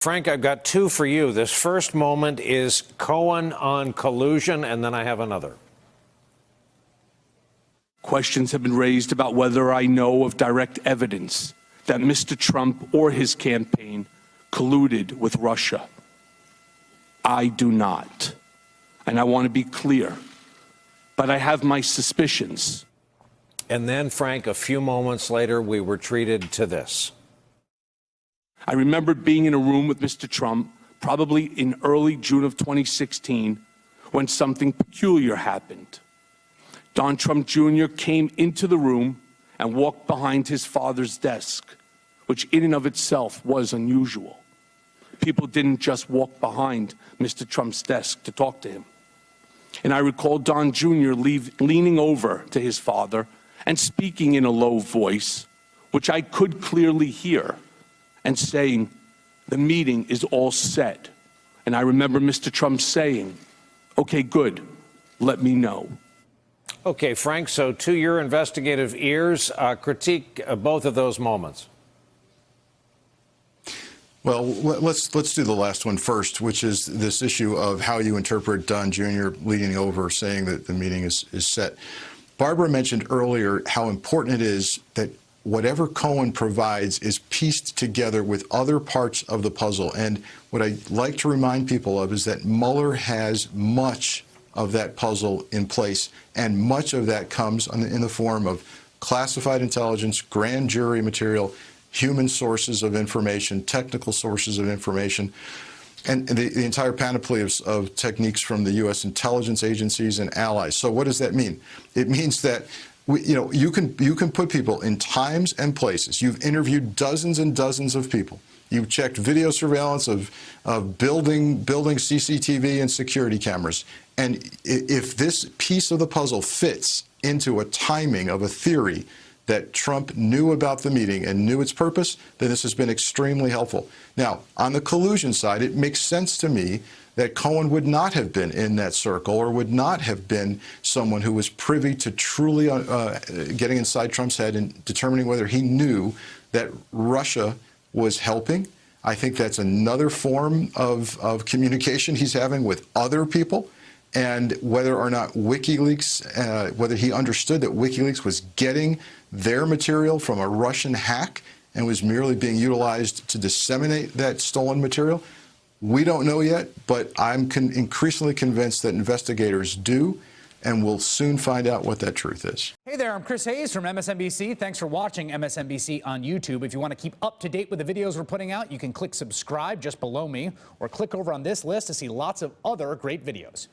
Frank, I've got two for you. This first moment is Cohen on collusion, and then I have another. Questions have been raised about whether I know of direct evidence that Mr. Trump or his campaign colluded with Russia. I do not. And I want to be clear, but I have my suspicions. And then, Frank, a few moments later, we were treated to this. I remember being in a room with Mr. Trump, probably in early June of 2016, when something peculiar happened. Don Trump Jr. came into the room and walked behind his father's desk, which in and of itself was unusual. People didn't just walk behind Mr. Trump's desk to talk to him. And I recall Don Jr. leaning over to his father and speaking in a low voice, which I could clearly hear, and saying, "The meeting is all set." And I remember Mr. Trump saying, "Okay, good, let me know." Okay, Frank, so to your investigative ears, critique both of those moments. Well, let's do the last one first, which is this issue of how you interpret Don Jr. leading over, saying that the meeting is set. Barbara mentioned earlier how important it is that whatever Cohen provides is pieced together with other parts of the puzzle. And what I'd like to remind people of is that Mueller has much of that puzzle in place, and much of that comes in the form of classified intelligence, grand jury material, human sources of information, technical sources of information, and the entire panoply of techniques from the U.S. intelligence agencies and allies. So what does that mean? It means that you can put people in times and places. You've interviewed dozens and dozens of people. You've checked video surveillance of building CCTV and security cameras. And if this piece of the puzzle fits into a timing of a theory that Trump knew about the meeting and knew its purpose, then this has been extremely helpful. Now, on the collusion side, it makes sense to me that Cohen would not have been in that circle or would not have been someone who was privy to truly getting inside Trump's head and determining whether he knew that Russia was helping. I think that's another form of communication he's having with other people. And whether or not WikiLeaks, whether he understood that WikiLeaks was getting their material from a Russian hack and was merely being utilized to disseminate that stolen material, we don't know yet, but I'm increasingly convinced that investigators do, and we'll soon find out what that truth is. Hey there, I'm Chris Hayes from MSNBC. Thanks for watching MSNBC on YouTube. If you want to keep up to date with the videos we're putting out, you can click subscribe just below me, or click over on this list to see lots of other great videos.